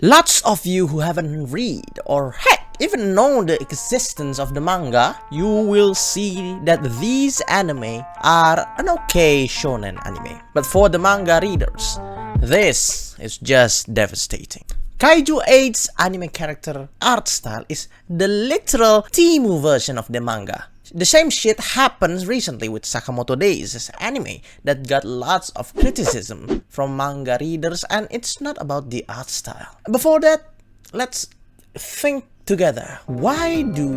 Lots of you who haven't read or heck even known the existence of the manga, you will see that these anime are an okay shonen anime. But for the manga readers, this is just devastating. Kaiju 8's anime character art style is the literal Timu version of the manga. The same shit happens recently with Sakamoto Days' anime that got lots of criticism from manga readers, and it's not about the art style. Before that, let's think together. Why do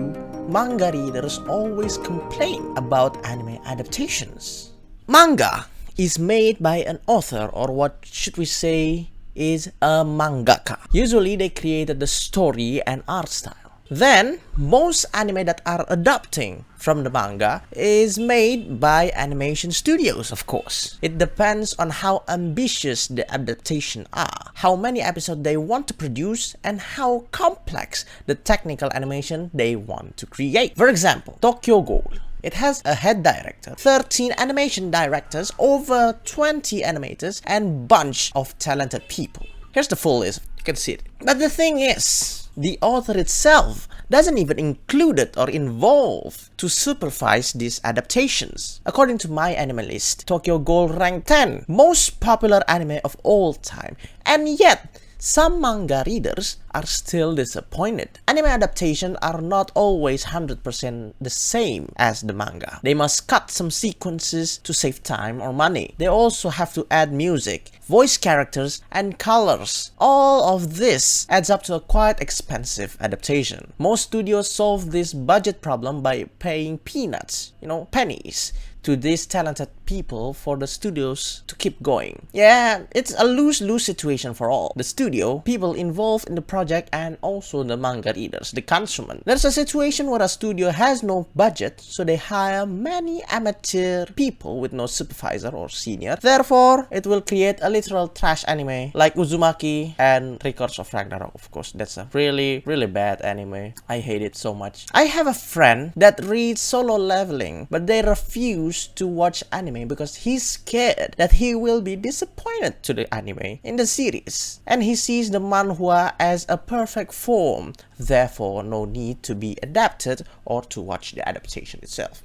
manga readers always complain about anime adaptations? Manga is made by an author, or what should we say is a mangaka. Usually they created the story and art style. Then, most anime that are adapting from the manga is made by animation studios, of course. It depends on how ambitious the adaptation are, how many episodes they want to produce, and how complex the technical animation they want to create. For example, Tokyo Ghoul. It has a head director, 13 animation directors, over 20 animators, and bunch of talented people. Here's the full list, you can see it. But the thing is, the author itself doesn't even include it or involve to supervise these adaptations. According to my anime list, Tokyo Ghoul ranked 10 most popular anime of all time, and yet some manga readers are still disappointed. Anime adaptations are not always 100% the same as the manga. They must cut some sequences to save time or money. They also have to add music, voice characters, and colors. All of this adds up to a quite expensive adaptation. Most studios solve this budget problem by paying peanuts, pennies, to these talented people for the studios to keep going. Yeah, it's a lose-lose situation for all. The studio, people involved in the project, and also the manga readers, the consumer. There's a situation where a studio has no budget, so they hire many amateur people with no supervisor or senior. Therefore, it will create a literal trash anime like Uzumaki and Records of Ragnarok. Of course, that's a really bad anime. I hate it so much. I have a friend that reads Solo Leveling, but they refuse to watch anime because he's scared that he will be disappointed to the anime in the series, and he sees the manhwa as a perfect form, therefore no need to be adapted or to watch the adaptation itself.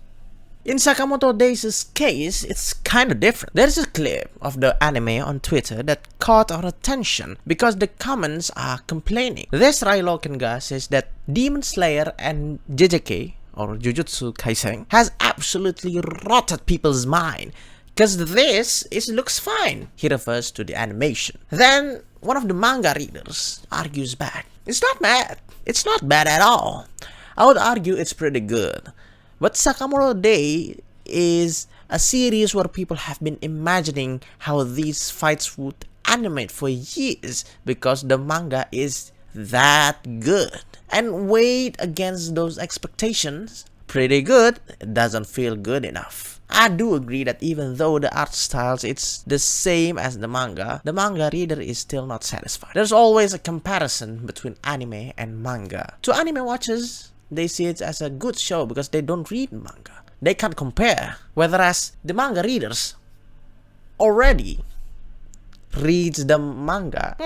In Sakamoto Days' case, it's kinda different. There's a clip of the anime on Twitter that caught our attention because the comments are complaining. This Railo Kenga says that Demon Slayer and JJK, or Jujutsu Kaisen, has absolutely rotted people's mind, cause this looks fine. He refers to the animation. Then one of the manga readers argues back. It's not bad. It's not bad at all. I would argue it's pretty good. But Sakamoto Day is a series where people have been imagining how these fights would animate for years because the manga is that good. And weighed against those expectations, pretty good, it doesn't feel good enough. I do agree that even though the art styles it's the same as the manga reader is still not satisfied. There's always a comparison between anime and manga. To anime watchers, they see it as a good show because they don't read manga. They can't compare. Whereas the manga readers already reads the manga.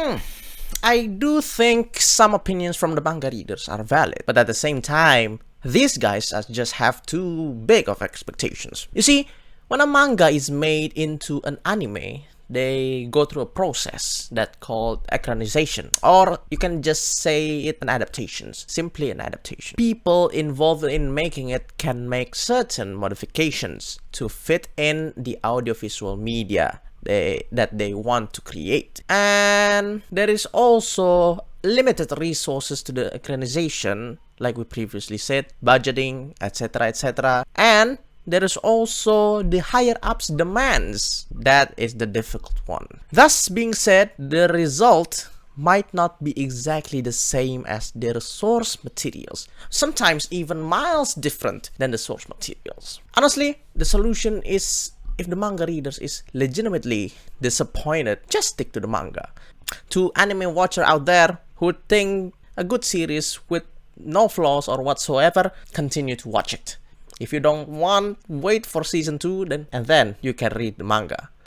I do think some opinions from the manga readers are valid, but at the same time, these guys just have too big of expectations. You see, when a manga is made into an anime, they go through a process that's called equalization, or you can just say it an adaptation, simply an adaptation. People involved in making it can make certain modifications to fit in the audiovisual media that they want to create. And there is also limited resources to the equalization, like we previously said, budgeting, etc. And there is also the higher ups demands. That is the difficult one. Thus being said, the result might not be exactly the same as their source materials, sometimes even miles different than the source materials. Honestly, the solution is, if the manga readers is legitimately disappointed, just stick to the manga. To anime watcher out there who think a good series with no flaws or whatsoever, continue to watch it. If you don't want, wait for season 2, then you can read the manga.